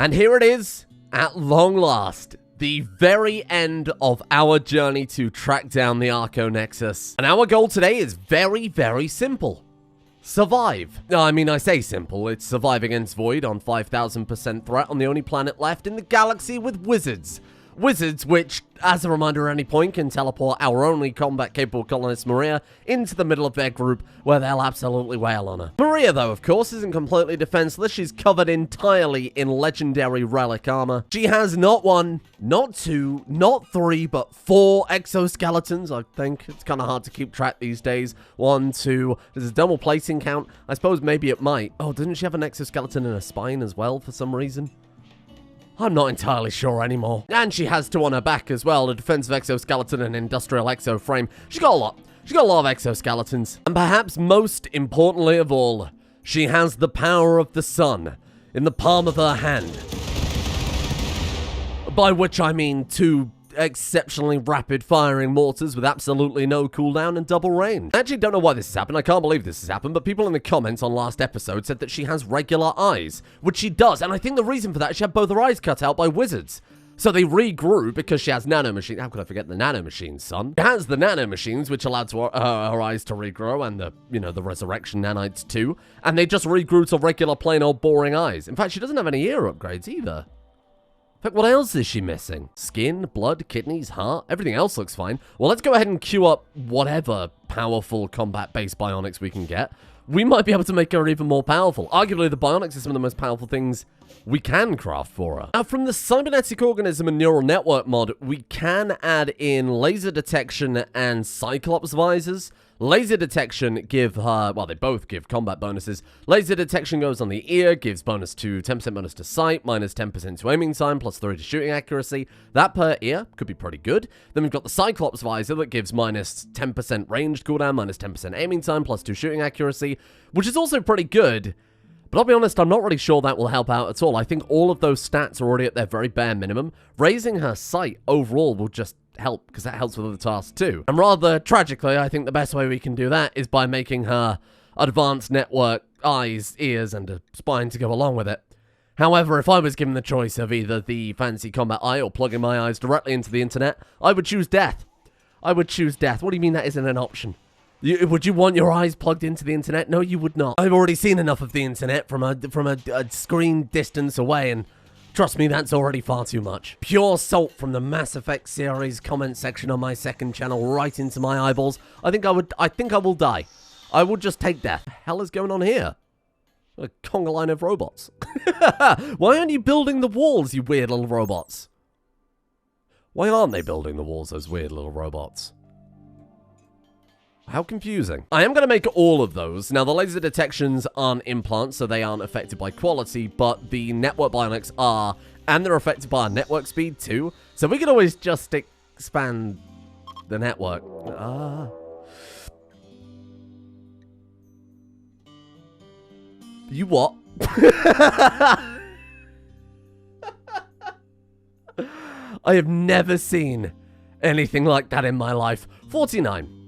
And here it is, at long last. The very end of our journey to track down the Archonexus. And our goal today is very, very simple. Survive. I mean, I say simple. It's survive against Void on 5,000% threat on the only planet left in the galaxy with wizards. Wizards, which, as a reminder at any point, can teleport our only combat-capable colonist, Mlie, into the middle of their group, where they'll absolutely wail on her. Mlie, though, of course, isn't completely defenseless. She's covered entirely in legendary relic armor. She has not one, not two, not three, but 4 exoskeletons, I think. It's kind of hard to keep track these days. 1, 2, does a double placing count? I suppose maybe it might. Oh, didn't she have an exoskeleton in her spine as well, for some reason? I'm not entirely sure anymore. And she has 2 on her back as well, a defensive exoskeleton and industrial exo frame. She's got a lot. She's got a lot of exoskeletons. And perhaps most importantly of all, she has the power of the sun in the palm of her hand. By which I mean 2 exceptionally rapid-firing mortars with absolutely no cooldown and double range. I actually don't know why this has happened. I can't believe this has happened, but people in the comments on last episode said that she has regular eyes, which she does, and I think the reason for that is she had both her eyes cut out by wizards. So they regrew because she has nanomachines. How could I forget the nanomachines, son? She has the nanomachines, which allowed her eyes to regrow, and the resurrection nanites too, and they just regrew to regular plain old boring eyes. In fact, she doesn't have any ear upgrades either. But what else is she missing? Skin, blood, kidneys, heart, everything else looks fine. Well, let's go ahead and queue up whatever powerful combat-based bionics we can get. We might be able to make her even more powerful. Arguably, the bionics are some of the most powerful things we can craft for her. Now, from the cybernetic organism and neural network mod, we can add in laser detection and cyclops visors. Laser detection give her, well, they both give combat bonuses. Laser detection goes on the ear, gives bonus to 10% bonus to sight, minus 10% to aiming time, plus 3 to shooting accuracy. That per ear could be pretty good. Then we've got the cyclops visor that gives minus 10% ranged cooldown, minus 10% aiming time, plus 2 shooting accuracy, which is also pretty good. But I'll be honest, I'm not really sure that will help out at all. I think all of those stats are already at their very bare minimum. Raising her sight overall will just help, because that helps with other tasks too. And rather tragically, I think the best way we can do that is by making her advanced network eyes, ears, and a spine to go along with it. However, if I was given the choice of either the fancy combat eye or plugging my eyes directly into the internet, I would choose death. I would choose death. What do you mean that isn't an option? Would you want your eyes plugged into the internet? No, you would not. I've already seen enough of the internet from a screen distance away, and trust me, that's already far too much. Pure salt from the Mass Effect series comment section on my second channel right into my eyeballs. I think I will die. I will just take death. What the hell is going on here? A conga line of robots. Why aren't you building the walls, you weird little robots? Why aren't they building the walls, those weird little robots? How confusing. I am going to make all of those. Now, the laser detections aren't implants, so they aren't affected by quality, but the network bionics are, and they're affected by our network speed too. So we can always just expand the network. You what? I have never seen anything like that in my life. 49.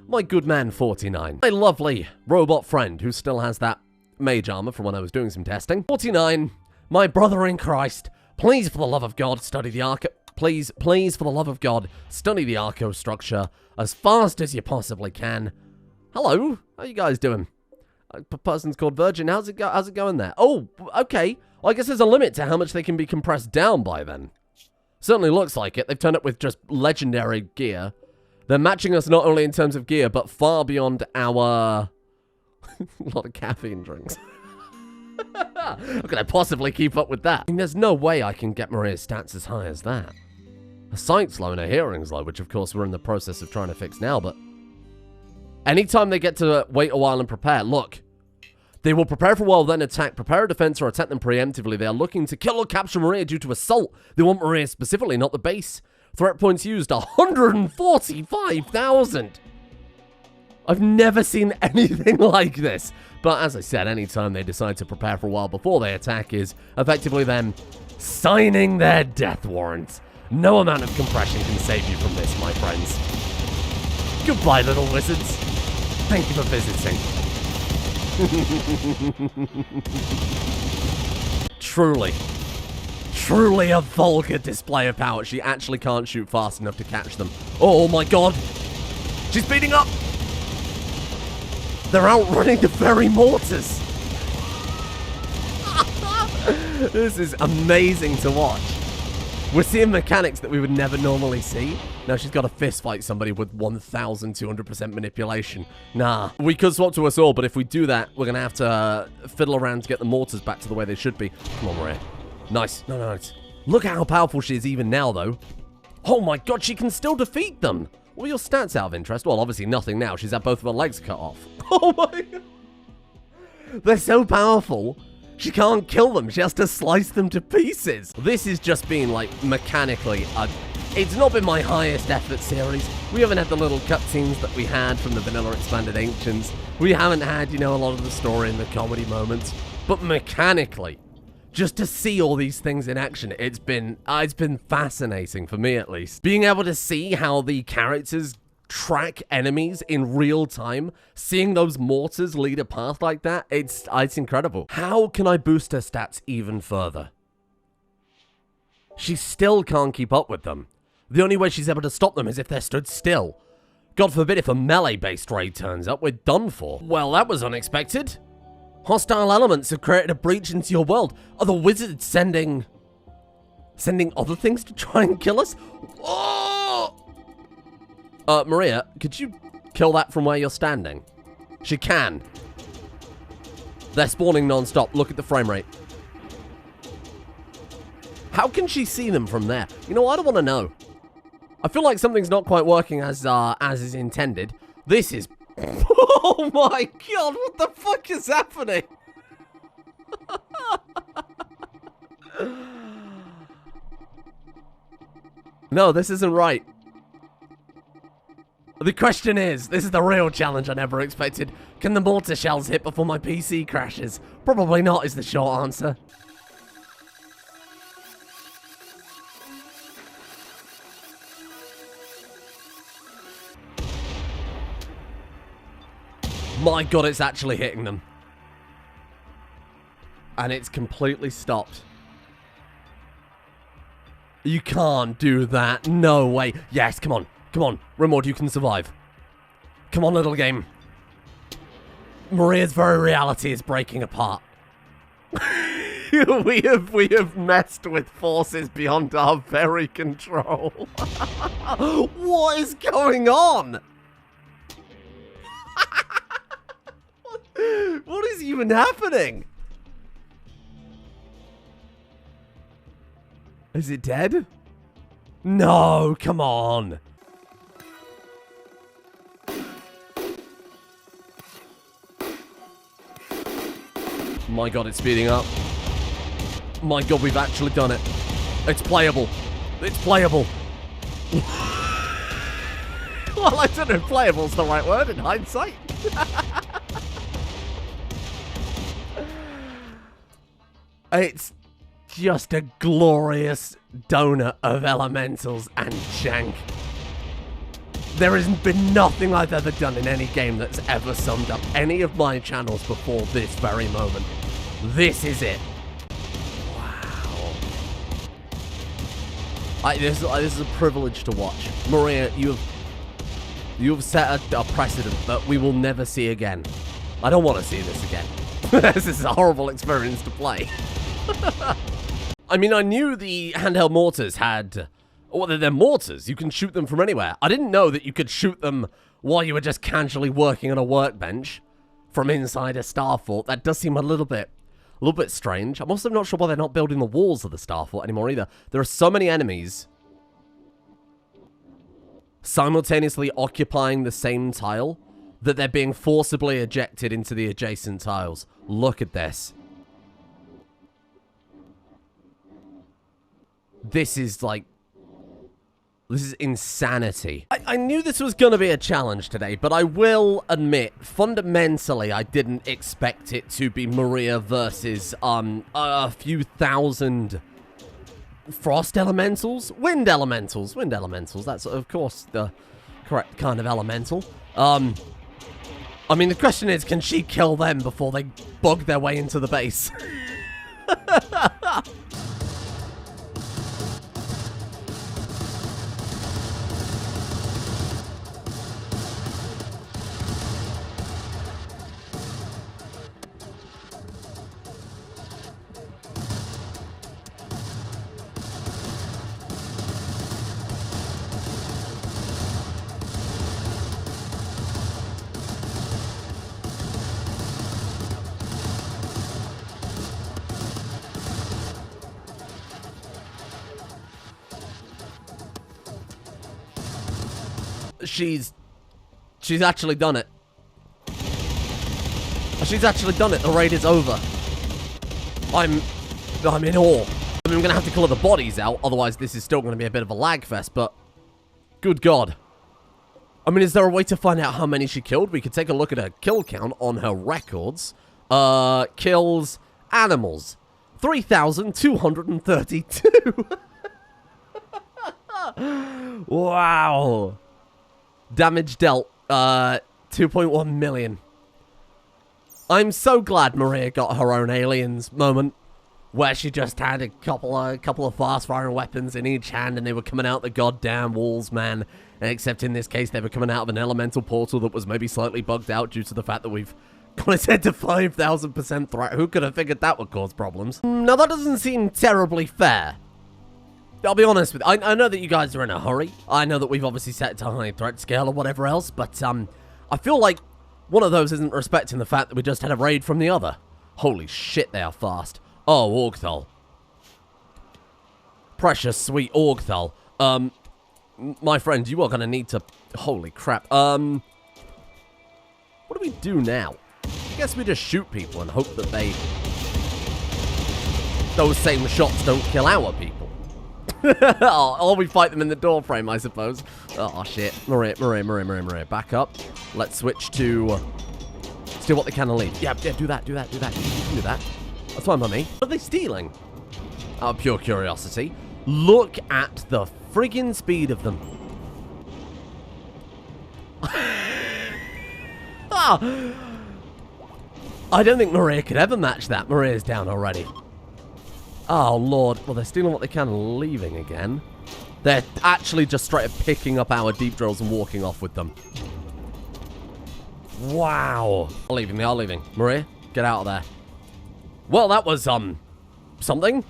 My good man 49. My lovely robot friend who still has that mage armor from when I was doing some testing. 49. My brother in Christ. Please, for the love of God, study the Archo. Please, for the love of God, study the Archo structure as fast as you possibly can. Hello. How you guys doing? A person's called Virgin. How's it going there? Oh, okay. Well, I guess there's a limit to how much they can be compressed down by then. Certainly looks like it. They've turned up with just legendary gear. They're matching us not only in terms of gear, but far beyond our... a lot of caffeine drinks. How could I possibly keep up with that? I mean, there's no way I can get Maria's stats as high as that. Her sight's low and her hearing's low, which of course we're in the process of trying to fix now, but... anytime they get to wait a while and prepare, look. They will prepare for a while, then attack, prepare a defense, or attack them preemptively. They are looking to kill or capture Maria due to assault. They want Maria specifically, not the base. Threat points used, 145,000. I've never seen anything like this. But as I said, anytime they decide to prepare for a while before they attack is effectively them signing their death warrant. No amount of compression can save you from this, my friends. Goodbye, little wizards. Thank you for visiting. Truly. Truly a vulgar display of power. She actually can't shoot fast enough to catch them. Oh my god. She's speeding up. They're outrunning the very mortars. This is amazing to watch. We're seeing mechanics that we would never normally see. Now she's got to fist fight somebody with 1,200% manipulation. Nah. We could swap to us all, but if we do that, we're going to have to fiddle around to get the mortars back to the way they should be. Come on, Maria. Nice. No, nice. Look at how powerful she is even now, though. Oh my god, she can still defeat them. What are your stats out of interest? Well, obviously nothing now. She's had both of her legs cut off. Oh my god. They're so powerful. She can't kill them. She has to slice them to pieces. This has just been, like, mechanically it's not been my highest effort series. We haven't had the little cutscenes that we had from the vanilla expanded Ancients. We haven't had, you know, a lot of the story and the comedy moments. But mechanically, just to see all these things in action, it's been fascinating, for me at least. Being able to see how the characters track enemies in real time, seeing those mortars lead a path like that, it's incredible. How can I boost her stats even further? She still can't keep up with them. The only way she's able to stop them is if they're stood still. God forbid if a melee-based raid turns up, we're done for. Well, that was unexpected. Hostile elements have created a breach into your world. Are the wizards sending other things to try and kill us? Oh! Maria, could you kill that from where you're standing? She can. They're spawning non-stop. Look at the frame rate. How can she see them from there? You know, I don't want to know. I feel like something's not quite working as is intended. This is... Oh my god, what the fuck is happening? No, this isn't right. The question is, this is the real challenge I never expected. Can the mortar shells hit before my PC crashes? Probably not is the short answer. My god, it's actually hitting them. And it's completely stopped. You can't do that. No way. Yes, come on. Come on. Rimworld, you can survive. Come on, little game. Maria's very reality is breaking apart. we have messed with forces beyond our very control. What is going on? What is even happening? Is it dead? No, come on. My god, it's speeding up. My god, we've actually done it. It's playable. It's playable. Well, I don't know if playable's the right word in hindsight. It's just a glorious donut of elementals and jank. There has been nothing I've ever done in any game that's ever summed up any of my channels before this very moment. This is it. Wow. This is a privilege to watch. Maria, you have set a precedent that we will never see again. I don't want to see this again. This is a horrible experience to play. I mean, I knew the handheld mortars had... Well, they're mortars. You can shoot them from anywhere. I didn't know that you could shoot them while you were just casually working on a workbench from inside a star fort. That does seem a little bit strange. I'm also not sure why they're not building the walls of the star fort anymore either. There are so many enemies simultaneously occupying the same tile that they're being forcibly ejected into the adjacent tiles. Look at this. This is like... This is insanity. I knew this was going to be a challenge today, but I will admit, fundamentally, I didn't expect it to be Maria versus a few thousand frost elementals? Wind elementals. Wind elementals. That's, of course, the correct kind of elemental. I mean, the question is, can she kill them before they bug their way into the base? She's actually done it. She's actually done it. The raid is over. I'm in awe. I mean, I'm gonna have to clear the bodies out, otherwise this is still gonna be a bit of a lag fest, but good God. I mean, is there a way to find out how many she killed? We could take a look at her kill count on her records. Kills animals. 3,232. Wow. Damage dealt. 2.1 million. I'm so glad Maria got her own aliens moment, where she just had a couple of fast-firing weapons in each hand, and they were coming out the goddamn walls, man. Except in this case, they were coming out of an elemental portal that was maybe slightly bugged out due to the fact that we've got it set to 5,000% threat. Who could have figured that would cause problems? Now, that doesn't seem terribly fair. I'll be honest with you. I know that you guys are in a hurry. I know that we've obviously set it to high threat scale or whatever else, but I feel like one of those isn't respecting the fact that we just had a raid from the other. Holy shit, they are fast. Oh, Orgthal. Precious, sweet Orgthal. My friend, you are going to need to... Holy crap. What do we do now? I guess we just shoot people and hope that those same shots don't kill our people. Or we fight them in the door frame, I suppose. Oh, shit. Maria. Back up. Let's switch to... steal what they can and leave. Yeah, do that. You can do that. That's fine by me. What are they stealing? Out of pure curiosity. Look at the friggin' speed of them. I don't think Maria could ever match that. Maria's down already. Oh, Lord. Well, they're stealing what they can and leaving again. They're actually just straight up picking up our deep drills and walking off with them. Wow. They are leaving. Maria, get out of there. Well, that was, something.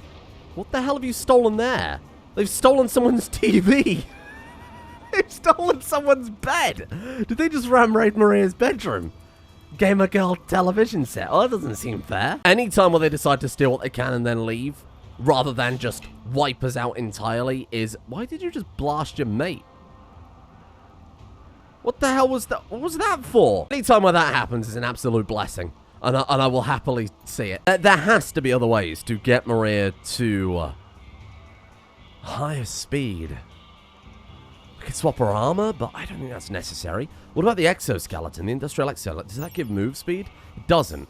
What the hell have you stolen there? They've stolen someone's TV. They've stolen someone's bed. Did they just ram raid Maria's bedroom? Gamer girl television set. Oh, that doesn't seem fair. Anytime where they decide to steal what they can and then leave, rather than just wipe us out entirely, is... Why did you just blast your mate? What the hell was that? What was that for? Anytime where that happens is an absolute blessing. And I will happily see it. There has to be other ways to get Maria to higher speed. I could swap her armor, but I don't think that's necessary. What about the exoskeleton, the industrial exoskeleton? Does that give move speed? It doesn't.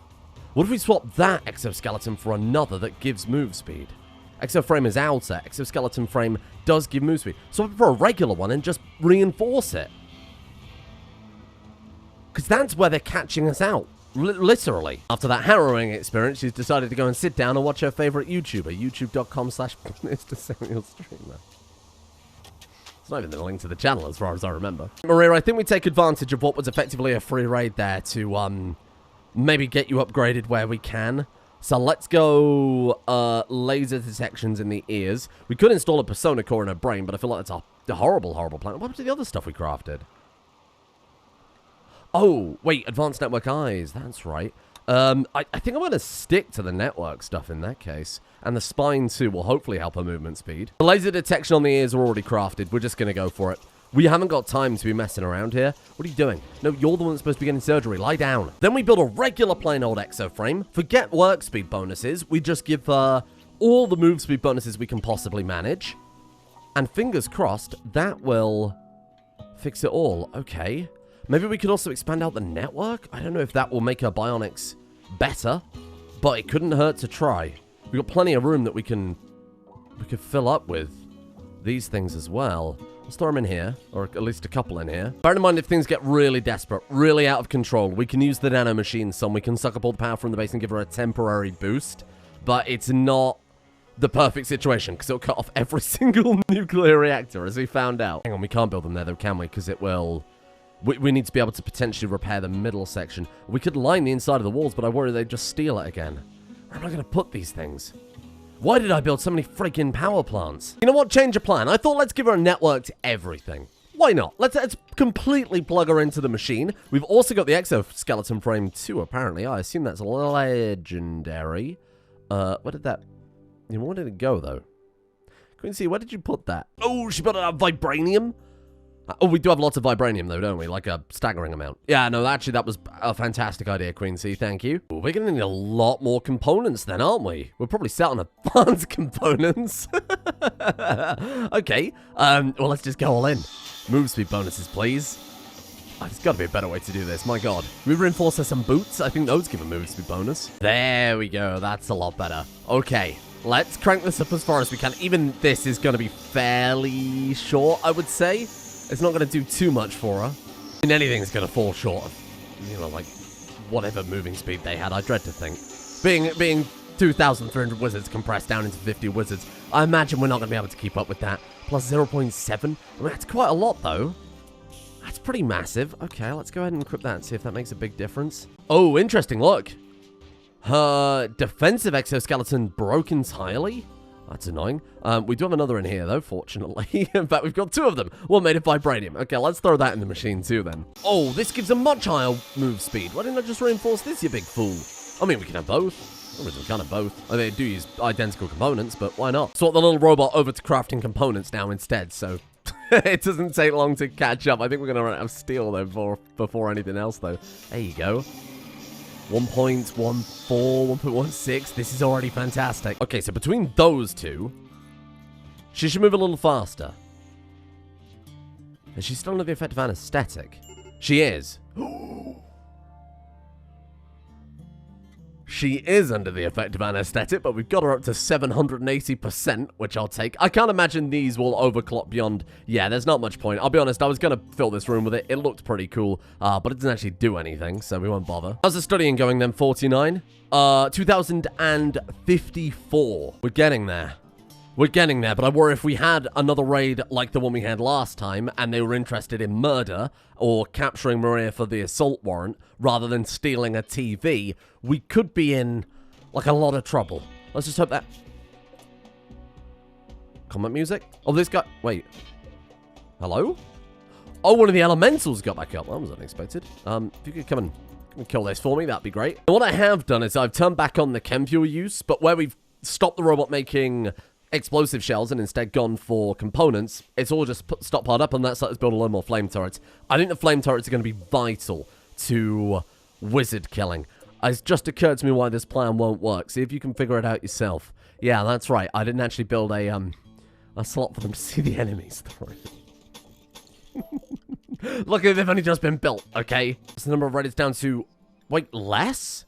What if we swap that exoskeleton for another that gives move speed? Exoframe is outer. Exoskeleton frame does give move speed. Swap it for a regular one and just reinforce it. Because that's where they're catching us out. Literally. After that harrowing experience, she's decided to go and sit down and watch her favorite YouTuber, youtube.com/Mr. Streamer. It's not even the link to the channel as far as I remember. Maria, I think we take advantage of what was effectively a free raid there to maybe get you upgraded where we can. So let's go laser detections in the ears. We could install a persona core in her brain, but I feel like that's a horrible, horrible plan. What happened to the other stuff we crafted? Oh, wait, advanced network eyes. That's right. I think I'm going to stick to the network stuff in that case. And the spine, too, will hopefully help her movement speed. The laser detection on the ears are already crafted. We're just going to go for it. We haven't got time to be messing around here. What are you doing? No, you're the one that's supposed to be getting surgery. Lie down. Then we build a regular plain old exoframe. Forget work speed bonuses. We just give her all the move speed bonuses we can possibly manage. And fingers crossed, that will fix it all. Okay. Maybe we could also expand out the network? I don't know if that will make our bionics better, but it couldn't hurt to try. We've got plenty of room that we could fill up with these things as well. Let's throw them in here, or at least a couple in here. Bear in mind, if things get really desperate, really out of control, we can use the nano machine some. We can suck up all the power from the base and give her a temporary boost, but it's not the perfect situation because it'll cut off every single nuclear reactor, as we found out. Hang on, we can't build them there though, can we? Because it will... We need to be able to potentially repair the middle section. We could line the inside of the walls, but I worry they'd just steal it again. Where am I going to put these things? Why did I build so many freaking power plants? You know what? Change of plan. I thought let's give her a network to everything. Why not? Let's completely plug her into the machine. We've also got the exoskeleton frame too, apparently. I assume that's legendary. Where did that... Where did it go, though? Quincy, where did you put that? Oh, she put it on vibranium? Oh, we do have lots of vibranium, though, don't we? Like a staggering amount. Yeah, no, actually, that was a fantastic idea, Queen C. Thank you. Ooh, we're going to need a lot more components then, aren't we? We're probably set on advanced components. Okay. Well, let's just go all in. Move speed bonuses, please. Oh, there's got to be a better way to do this. My God. We reinforce some boots. I think those give a move speed bonus. There we go. That's a lot better. Okay. Let's crank this up as far as we can. Even this is going to be fairly short, I would say. It's not going to do too much for her. I mean, anything's going to fall short of, you know, like, whatever moving speed they had. I dread to think. Being 2,300 wizards compressed down into 50 wizards, I imagine we're not going to be able to keep up with that. Plus 0.7. I mean, that's quite a lot, though. That's pretty massive. Okay, let's go ahead and equip that and see if that makes a big difference. Oh, interesting. Look. Her defensive exoskeleton broke entirely. That's annoying. We do have another in here, though, fortunately. In fact, we've got two of them. One made of vibranium. Okay, let's throw that in the machine, too, then. Oh, this gives a much higher move speed. Why didn't I just reinforce this, you big fool? I mean, we can have both. I mean, we can have both. I mean, they do use identical components, but why not? Swap the little robot over to crafting components now instead, so it doesn't take long to catch up. I think we're going to run out of steel, though, before anything else, though. There you go. 1.14, 1.16. This is already fantastic. Okay, so between those two, she should move a little faster. Is she still under the effect of anesthetic? She is. She is under the effect of anesthetic, but we've got her up to 780%, which I'll take. I can't imagine these will overclock beyond... Yeah, there's not much point. I'll be honest, I was going to fill this room with it. It looked pretty cool, but it doesn't actually do anything, so we won't bother. How's the studying going then, 49? 2054. We're getting there. We're getting there, but I worry if we had another raid like the one we had last time, and they were interested in murder, or capturing Maria for the assault warrant, rather than stealing a TV, we could be in, like, a lot of trouble. Let's just hope that... Combat music? Oh, this guy... Wait. Hello? Oh, one of the elementals got back up. That was unexpected. If you could come and kill this for me, that'd be great. And what I have done is I've turned back on the chem fuel use, but where we've stopped the robot making explosive shells and instead gone for components, it's all just stockpiled up, and that's let us build a lot more flame turrets. I think the flame turrets are going to be vital to wizard killing. It's just occurred to me why this plan won't work. See if you can figure it out yourself. Yeah, that's right. I didn't actually build a slot for them to see the enemies through. Luckily, they've only just been built, okay? So the number of raiders down to... Wait, less?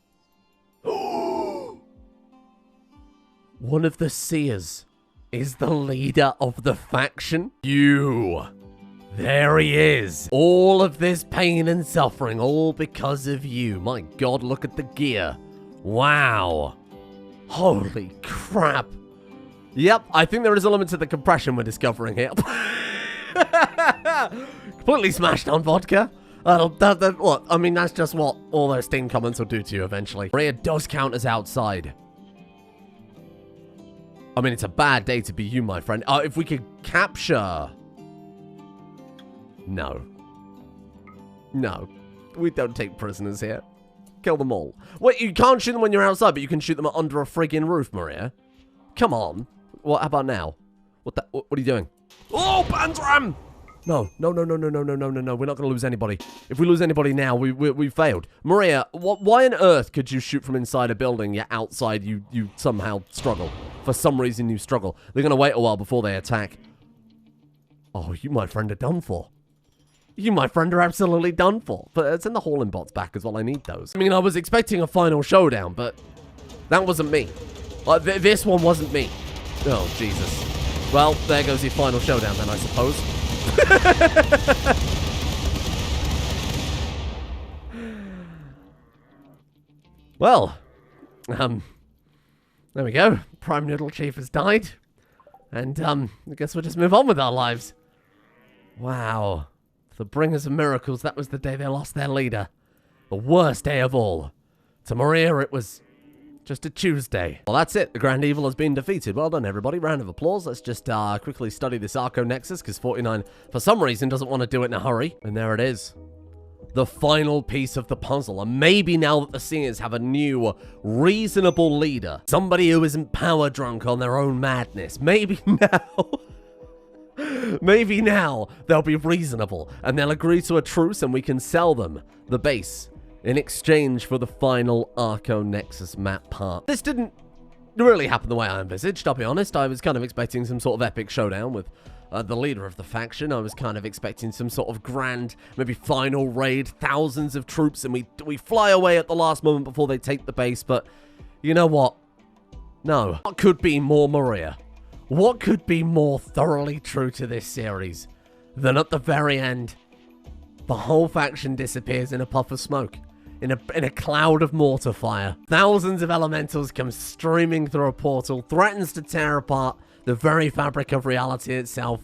One of the seers is the leader of the faction. You. There he is. All of this pain and suffering, all because of you. My God, look at the gear. Wow. Holy crap. Yep, I think there is a limit to the compression we're discovering here. Completely smashed on vodka. What? I mean, that's just what all those Steam comments will do to you eventually. Maria does count as outside. I mean, it's a bad day to be you, my friend. If we could capture... No. No. We don't take prisoners here. Kill them all. Wait, you can't shoot them when you're outside, but you can shoot them under a friggin' roof, Maria. Come on. What? How about now? What are you doing? Oh, Bandram! No. We're not going to lose anybody. If we lose anybody now, we failed. Maria, why on earth could you shoot from inside a building, yet outside you somehow struggle? For some reason, you struggle. They're going to wait a while before they attack. Oh, you, my friend, are done for. You, my friend, are absolutely done for. But it's in the hauling bots back as well. I need those. I mean, I was expecting a final showdown, but that wasn't me. This one wasn't me. Oh, Jesus. Well, there goes your final showdown then, I suppose. Well, there we go. Prime Noodle Chief has died. And, I guess we'll just move on with our lives. Wow. The bringers of miracles, that was the day they lost their leader. The worst day of all. To Maria, it was just a Tuesday. Well, that's it. The Grand Evil has been defeated. Well done, everybody. Round of applause. Let's just quickly study this Archonexus, because 49, for some reason, doesn't want to do it in a hurry. And there it is. The final piece of the puzzle. And maybe now that the Seers have a new, reasonable leader, somebody who isn't power drunk on their own madness, maybe now Maybe now they'll be reasonable and they'll agree to a truce and we can sell them the base in exchange for the final Archonexus map part. This didn't really happen the way I envisaged, I'll be honest. I was kind of expecting some sort of epic showdown with the leader of the faction. I was kind of expecting some sort of grand, maybe final raid, thousands of troops, and we fly away at the last moment before they take the base, but you know what? No. What could be more Maria? What could be more thoroughly true to this series than at the very end, the whole faction disappears in a puff of smoke, in a cloud of mortar fire. Thousands of elementals come streaming through a portal, threatens to tear apart the very fabric of reality itself,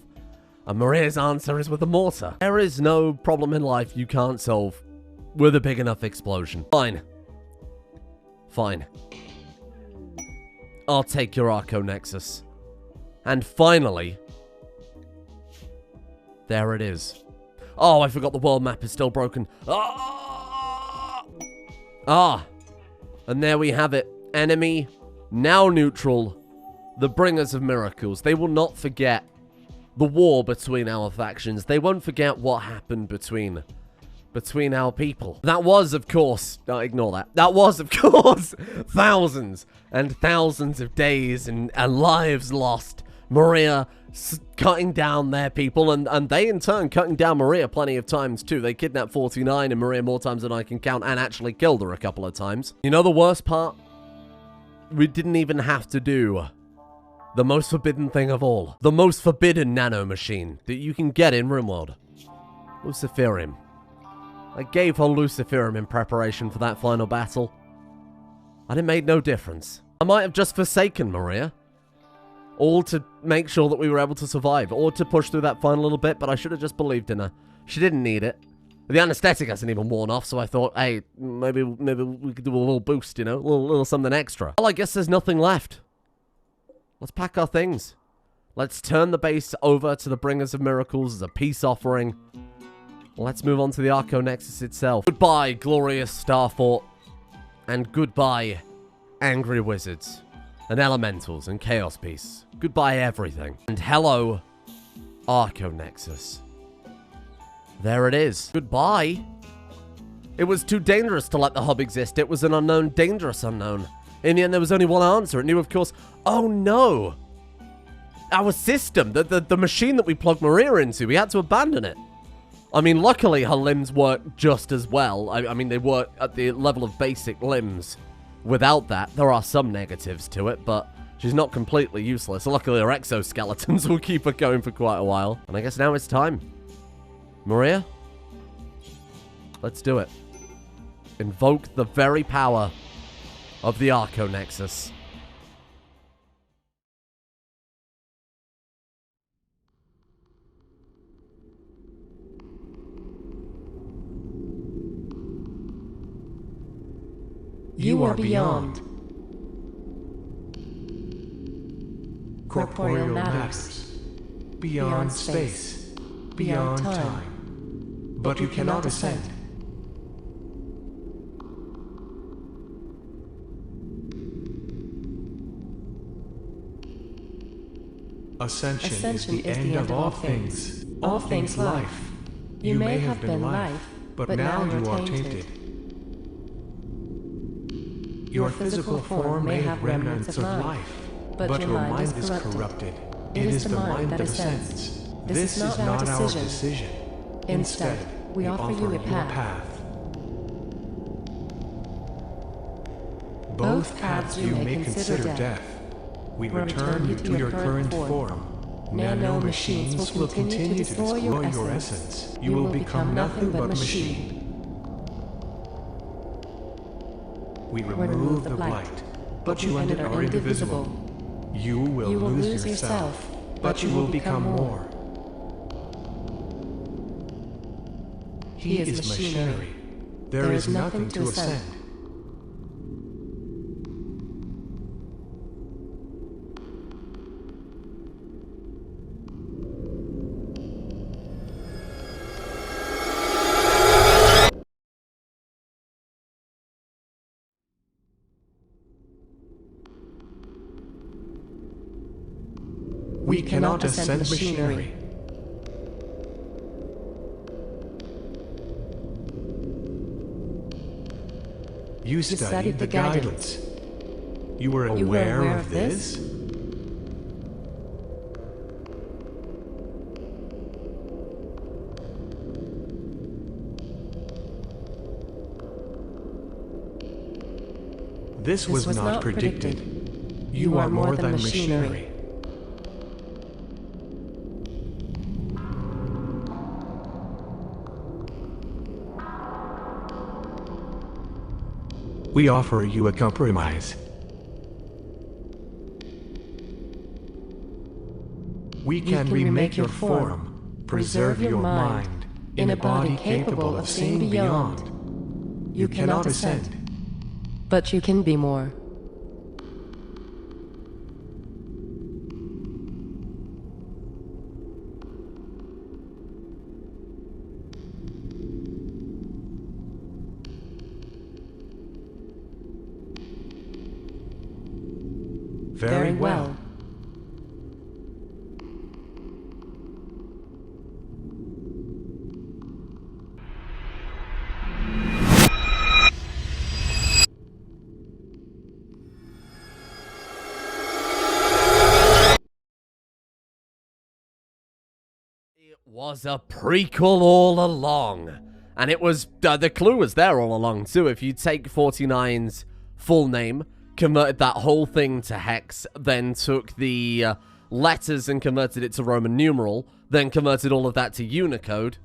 and Maria's answer is with a mortar. There is no problem in life you can't solve with a big enough explosion. Fine. Fine. I'll take your Archonexus. And finally, there it is. Oh, I forgot the world map is still broken. And there we have it. Enemy, now neutral, the bringers of miracles. They will not forget the war between our factions. They won't forget what happened between our people. That was, of course, ignore that. That was, of course, thousands and thousands of days and lives lost. Maria cutting down their people, and they in turn cutting down Maria plenty of times too. They kidnapped 49 and Maria more times than I can count, and actually killed her a couple of times. You know the worst part? We didn't even have to do the most forbidden thing of all. The most forbidden nano machine that you can get in Rimworld. Luciferium. I gave her Luciferium in preparation for that final battle, and it made no difference. I might have just forsaken Maria, all to make sure that we were able to survive, or to push through that final little bit, but I should have just believed in her. She didn't need it. The anesthetic hasn't even worn off, so I thought, hey, maybe we could do a little boost, you know, a little something extra. Well, I guess there's nothing left. Let's pack our things. Let's turn the base over to the Bringers of Miracles as a peace offering. Let's move on to the Archonexus itself. Goodbye, glorious Starfort. And goodbye, angry wizards. And elementals and chaos beasts. Goodbye, everything. And hello, Archonexus. There it is. Goodbye. It was too dangerous to let the hub exist. It was an unknown, dangerous unknown. In the end, there was only one answer. It knew, of course, oh no. Our system, the machine that we plugged Maria into, we had to abandon it. I mean, luckily, her limbs work just as well. I mean, they work at the level of basic limbs. Without that, there are some negatives to it, but she's not completely useless. Luckily, her exoskeletons will keep her going for quite a while. And I guess now it's time. Maria? Let's do it. Invoke the very power of the Archonexus. You are beyond corporeal matters, beyond space, beyond time, but you cannot ascend. Ascension is the end of all things life. You may have been life, but now you are tainted. Your physical form may have remnants of life, but your mind is corrupted. It is the mind that ascends. This is not our decision. Instead, we offer you a path. Both paths you may consider death. We return you to your current form. Nano machines will continue to destroy your essence. You will become nothing but machine. We remove the blight, but you are indivisible. You will lose yourself, but you will become more. He is machinery. There is nothing to ascend. We cannot ascend machinery. You studied the guidance. You were aware of this? This was not predicted. You are more than machinery. We offer you a compromise. We can remake your form, preserve your mind, in a body capable of seeing beyond. You cannot ascend. But you can be more. Very well. It was a prequel all along. And it was, the clue was there all along too. If you take 49's full name, converted that whole thing to hex, then took the letters and converted it to Roman numeral, then converted all of that to Unicode,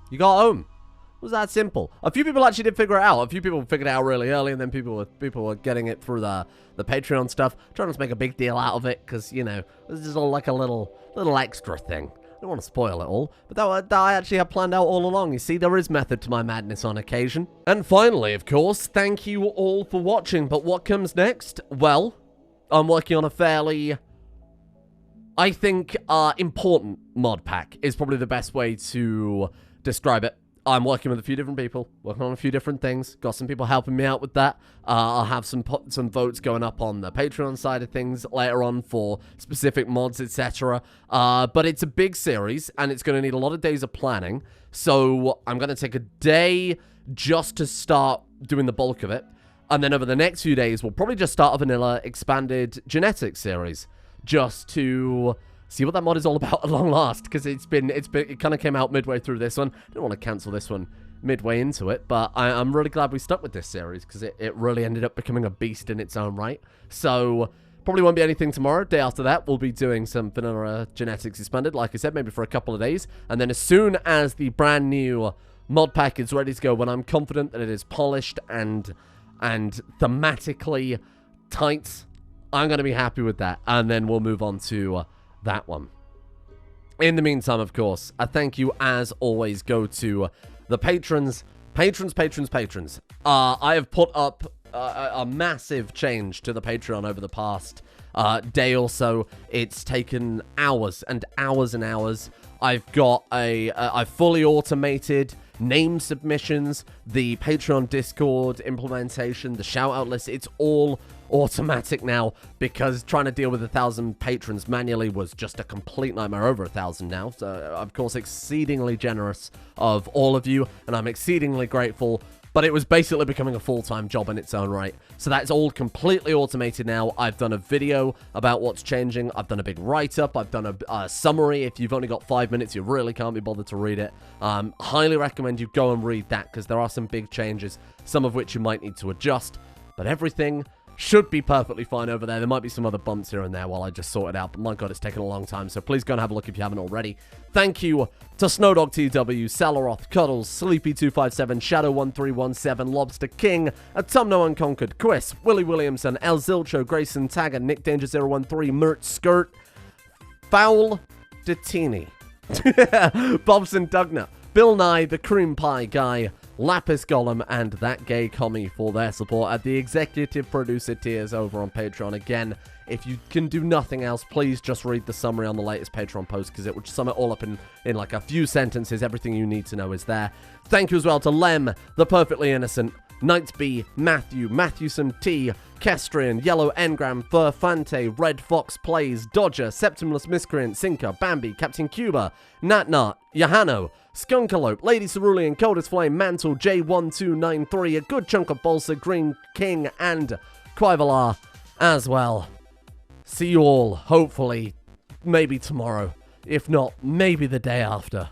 you got home. It was that simple. A few people actually did figure it out. A few people figured it out really early, and then people were getting it through the Patreon stuff, trying to make a big deal out of it, because, you know, this is all like a little extra thing. I don't want to spoil it all, but that I actually had planned out all along. You see, there is method to my madness on occasion. And finally, of course, thank you all for watching. But what comes next? Well, I'm working on a fairly, I think, important mod pack is probably the best way to describe it. I'm working with a few different people, working on a few different things. Got some people helping me out with that. I'll have some votes going up on the Patreon side of things later on for specific mods, etc. But it's a big series, and it's going to need a lot of days of planning. So I'm going to take a day just to start doing the bulk of it. And then over the next few days, we'll probably just start a vanilla expanded genetics series. Just to see what that mod is all about at long last, because it kind of came out midway through this one. I didn't want to cancel this one midway into it, but I'm really glad we stuck with this series, because it really ended up becoming a beast in its own right. So probably won't be anything tomorrow. Day after that, we'll be doing some vanilla genetics expanded, like I said, maybe for a couple of days. And then as soon as the brand new mod pack is ready to go, when I'm confident that it is polished and thematically tight, I'm going to be happy with that. And then we'll move on to that one. In the meantime, of course, a thank you as always go to the patrons. Patrons. I have put up a massive change to the Patreon over the past day or so. It's taken hours and hours and hours. I've got I've fully automated name submissions, the Patreon Discord implementation, the shout out list. It's all automatic now, because trying to deal with 1,000 patrons manually was just a complete nightmare. Over 1,000 now. So, of course, exceedingly generous of all of you, and I'm exceedingly grateful. But it was basically becoming a full-time job in its own right. So that's all completely automated now. I've done a video about what's changing. I've done a big write-up. I've done a summary. If you've only got 5 minutes, you really can't be bothered to read it. Highly recommend you go and read that, because there are some big changes, some of which you might need to adjust. But everything should be perfectly fine over there. There might be some other bumps here and there while I just sort it out, but my god, it's taken a long time, so please go and have a look if you haven't already. Thank you to Snowdog TW, Salaroth, Cuddles, Sleepy257, Shadow1317, Lobster King, Atumno Unconquered, Quiz, Willie Williamson, El Zilcho, Grayson Tagger, Nick Danger 013, Mert Skirt, Foul Detini, Bobson Dugner, Bill Nye, the Cream Pie Guy, Lapis Golem, and That Gay Commie for their support at the executive producer tiers over on Patreon. Again, if you can do nothing else, please just read the summary on the latest Patreon post, because it would sum it all up in like a few sentences. Everything you need to know is there. Thank you as well to Lem, the Perfectly Innocent, Knight B, Matthew, Matthewson T, Kestrian, Yellow Engram, Furfante, Red Fox Plays, Dodger, Septimus Miscreant, Sinker, Bambi, Captain Cuba, Natnat, Yahano, Skunkalope, Lady Cerulean, Coldest Flame, Mantle, J1293, a good chunk of Balsa, Green King, and Quivalar as well. See you all, hopefully, maybe tomorrow. If not, maybe the day after.